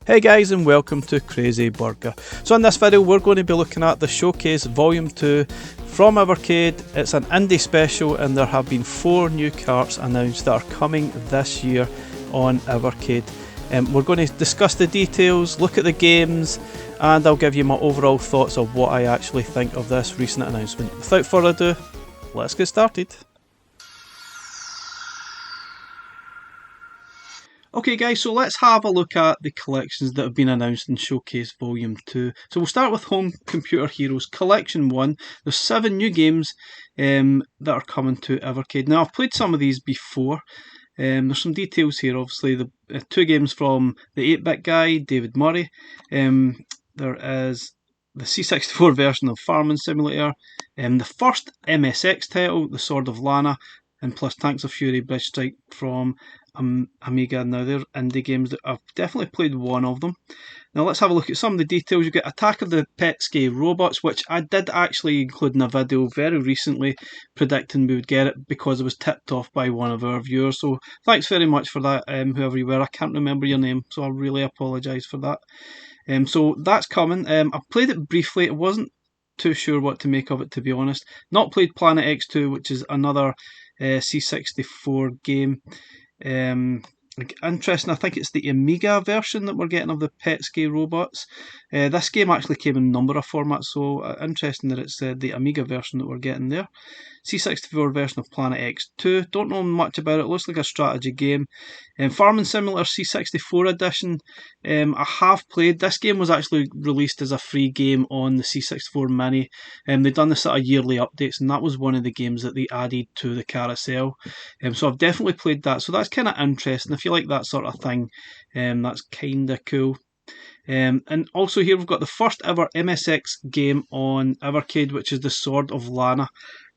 Hey guys, and welcome to Crazy Burger. So in this video we're going to be looking at the Showcase Volume 2 from Evercade. It's an indie special and there have been 4 new carts announced that are coming this year on Evercade. We're going to discuss the details, look at the games, and I'll give you my overall thoughts of what I actually think of this recent announcement. Without further ado, let's get started. Okay guys, so let's have a look at the collections that have been announced in Showcase Volume 2. So we'll start with Home Computer Heroes Collection 1. There's 7 new games that are coming to Evercade. Now I've played some of these before. There's some details here, obviously. The 2 games from the 8-bit guy, David Murray. There is the C64 version of Farming Simulator. The first MSX title, The Sword of Lana. And plus Tanks of Fury, Bridge Strike from Amiga. Now they're indie games that I've definitely played one of them. Now let's have a look at some of the details. You get Attack of the Petsky Robots, which I did actually include in a video very recently predicting we would get it because it was tipped off by one of our viewers. So thanks very much for that, whoever you were. I can't remember your name, so I really apologise for that. So that's coming. I played it briefly. I wasn't too sure what to make of it, to be honest. Not played Planet X2, which is another C64 game. Interesting, I think it's the Amiga version that we're getting of the Petsky Robots. This game actually came in a number of formats, so interesting that it's the Amiga version that we're getting there. C64 version of Planet X2, don't know much about it, looks like a strategy game. Farming Simulator C64 edition, I have played. This game was actually released as a free game on the C64 Mini. They've done this sort of yearly updates, and that was one of the games that they added to the carousel. So I've definitely played that, so that's kind of interesting. If you like that sort of thing, that's kind of cool. And also here we've got the first ever MSX game on Evercade, which is The Sword of Lana.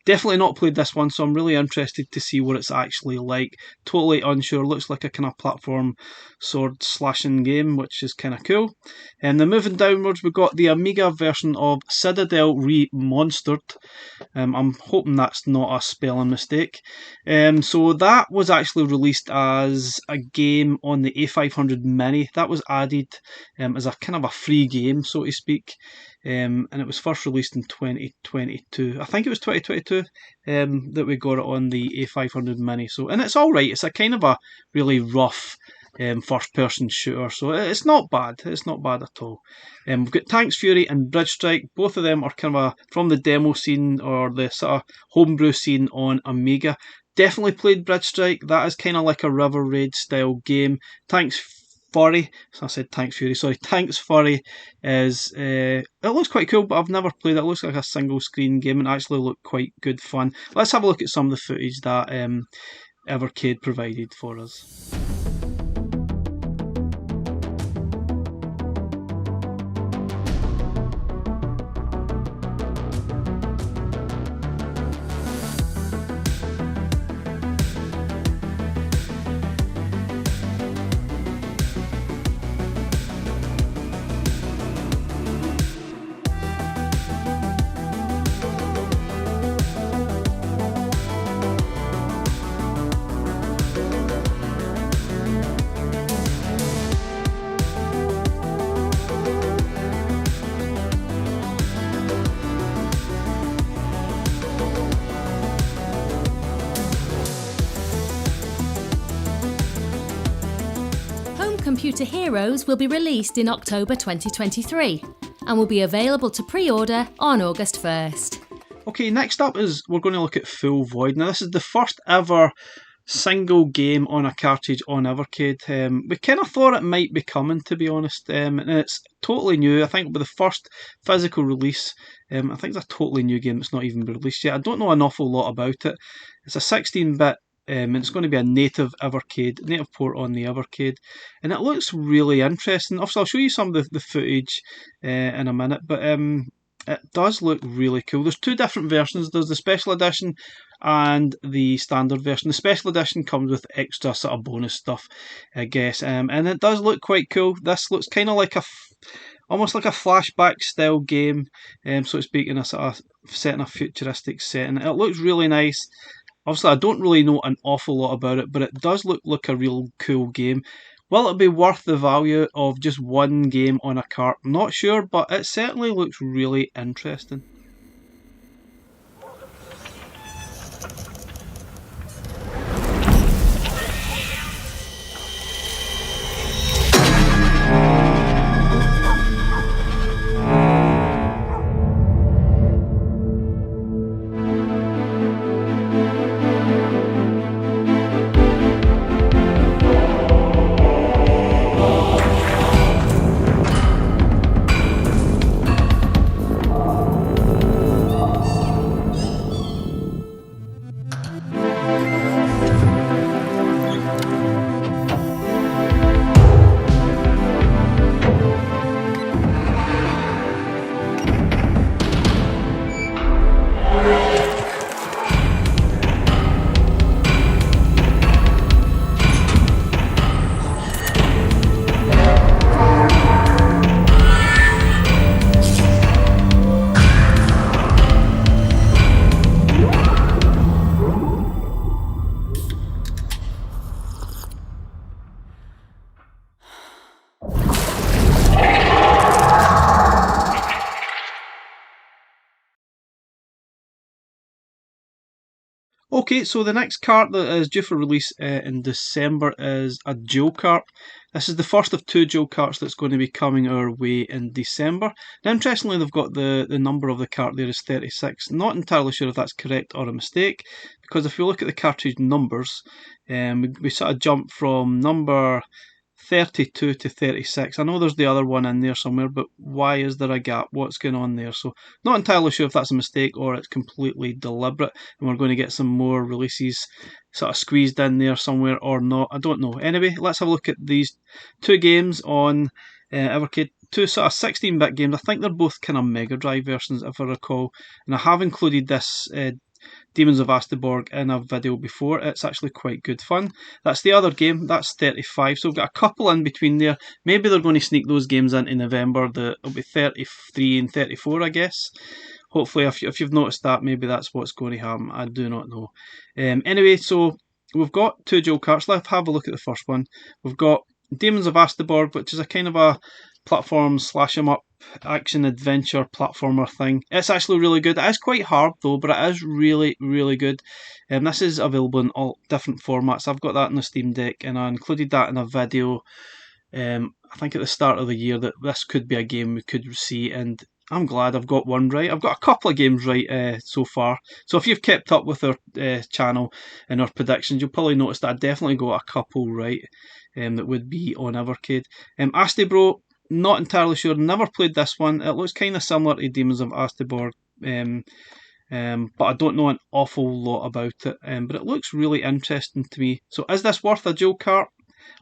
Definitely not played this one, so I'm really interested to see what it's actually like. Totally unsure. Looks like a kind of platform sword slashing game, which is kind of cool. And then moving downwards, we've got the Amiga version of Citadel Remonstered. I'm hoping that's not a spelling mistake. So that was actually released as a game on the A500 Mini. That was added as a kind of a free game, so to speak. And it was first released in 2022. I think it was 2022 that we got it on the A500 Mini. So, and it's all right. It's a kind of a really rough first-person shooter, so it's not bad. It's not bad at all. We've got Tanks Fury and Bridge Strike. Both of them are kind of from the demo scene or the sort of homebrew scene on Amiga. Definitely played Bridge Strike. That is kind of like a River Raid style game. Tanks Fury, so I said Tanks Fury, sorry, Tanks Fury is, it looks quite cool, but I've never played it. It looks like a single screen game and actually looked quite good fun. Let's have a look at some of the footage that Evercade provided for us. Computer Heroes will be released in October 2023 and will be available to pre-order on August 1st. Okay, next up is we're going to look at Full Void. Now this is the first ever single game on a cartridge on Evercade. We kind of thought it might be coming, to be honest, and it's totally new. I think it'll be the first physical release. I think it's a totally new game. It's not even been released yet. I don't know an awful lot about it. It's a 16-bit and it's going to be a native port on the Evercade, and it looks really interesting. Obviously, I'll show you some of the footage in a minute, but it does look really cool. There's 2 different versions. There's the special edition and the standard version. The special edition comes with extra sort of bonus stuff, I guess, and it does look quite cool. This looks kind of like almost like a flashback style game, so to speak, in a sort of set in a futuristic setting. It looks really nice. Obviously, I don't really know an awful lot about it, but it does look like a real cool game. Will it be worth the value of just one game on a cart? Not sure, but it certainly looks really interesting. Okay, so the next cart that is due for release in December is a dual cart. This is the first of two dual carts that's going to be coming our way in December. Now, interestingly, they've got the number of the cart there is 36. Not entirely sure if that's correct or a mistake, because if you look at the cartridge numbers, we sort of jump from number 32 to 36. I know there's the other one in there somewhere, but why is there a gap? What's going on there? So not entirely sure if that's a mistake or it's completely deliberate and we're going to get some more releases sort of squeezed in there somewhere or not. I don't know. Anyway, let's have a look at these two games on Evercade. Two sort of 16-bit games. I think they're both kind of Mega Drive versions, if I recall. And I have included this Demons of Asteborg in a video before. It's actually quite good fun. That's the other game. That's 35. So we've got a couple in between there. Maybe they're going to sneak those games into November. It'll be 33 and 34, I guess. Hopefully, if you've noticed that, maybe that's what's going to happen. I do not know. Anyway, so we've got two dual carts. Let's have a look at the first one. We've got Demons of Asteborg, which is a kind of a platform slash 'em up action adventure platformer thing. It's actually really good. It is quite hard though, but it is really, really good. This is available in all different formats. I've got that on the Steam Deck and I included that in a video I think at the start of the year that this could be a game we could see, and I'm glad I've got one right. I've got a couple of games right so far. So if you've kept up with our channel and our predictions, you'll probably notice that I definitely got a couple right that would be on Evercade. Astebro, not entirely sure, never played this one. It looks kind of similar to Demons of Asteborg, but I don't know an awful lot about it. But it looks really interesting to me. So is this worth a dual cart?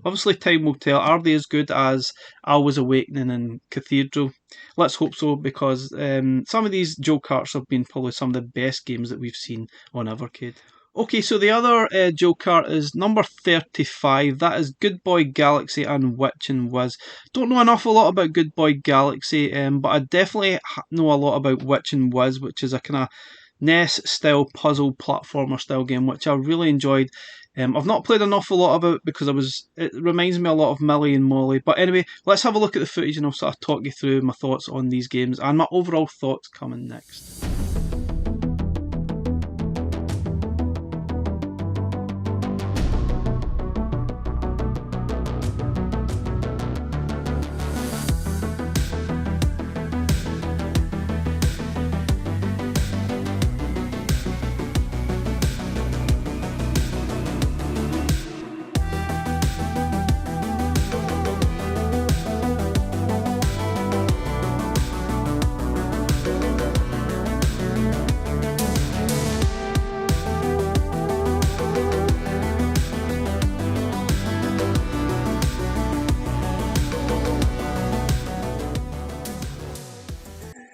Obviously time will tell. Are they as good as Alwa's Awakening and Cathedral? Let's hope so, because some of these dual carts have been probably some of the best games that we've seen on Evercade. Okay, so the other dual cart is number 35. That is Good Boy Galaxy and Witch and Wiz. Don't know an awful lot about Good Boy Galaxy, but I definitely know a lot about Witch and Wiz, which is a kind of NES style puzzle platformer style game, which I really enjoyed. I've not played an awful lot of it because it reminds me a lot of Millie and Molly. But anyway, let's have a look at the footage and I'll sort of talk you through my thoughts on these games and my overall thoughts coming next.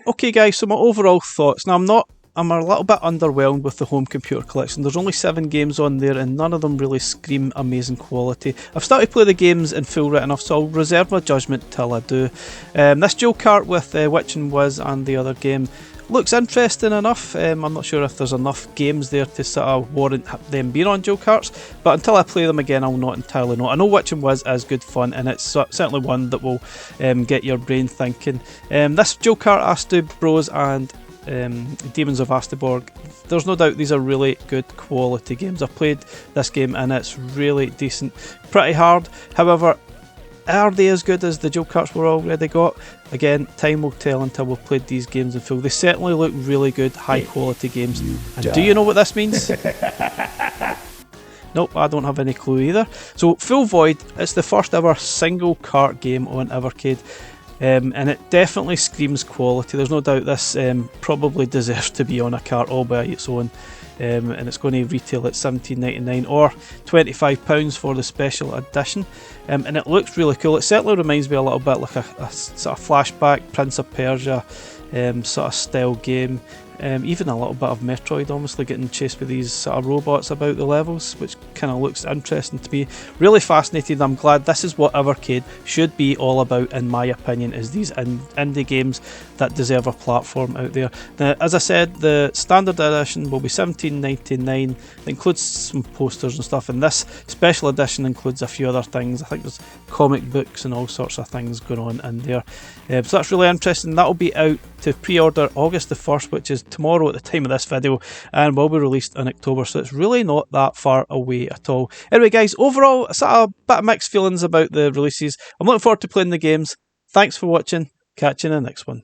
Okay guys, so my overall thoughts. Now I'm a little bit underwhelmed with the home computer collection. There's only 7 games on there and none of them really scream amazing quality. I've started to play the games in full right enough, so I'll reserve my judgment till I do. This dual cart with Witch and Wiz and the other game looks interesting enough. I'm not sure if there's enough games there to sort of warrant them being on dual carts, but until I play them again, I'll not entirely know. I know Witching Wiz is good fun, and it's certainly one that will get your brain thinking. This dual cart Astu Bros and Demons of Asteborg, there's no doubt these are really good quality games. I've played this game and it's really decent, pretty hard. However, are they as good as the dual carts we've already got? Again, time will tell until we've played these games in full. They certainly look really good, high quality games. And do you know what this means? Nope, I don't have any clue either. So Full Void, it's the first ever single cart game on Evercade. And it definitely screams quality. There's no doubt this probably deserves to be on a cart all by its own, and it's going to retail at £17.99 or £25 for the special edition. And it looks really cool. It certainly reminds me a little bit like a sort of flashback Prince of Persia sort of style game. Even a little bit of Metroid, honestly, getting chased with these sort of robots about the levels, which kind of looks interesting to me. Really fascinated. I'm glad this is what Evercade should be all about, in my opinion, is these indie games that deserve a platform out there. Now, as I said, the standard edition will be £17.99. It includes some posters and stuff, and this special edition includes a few other things. I think there's comic books and all sorts of things going on in there. So that's really interesting. That'll be out to pre-order August the 1st, which is tomorrow at the time of this video, and will be released in October, so it's really not that far away at all. Anyway guys, overall sort of a bit of mixed feelings about the releases. I'm looking forward to playing the games. Thanks for watching, catch you in the next one.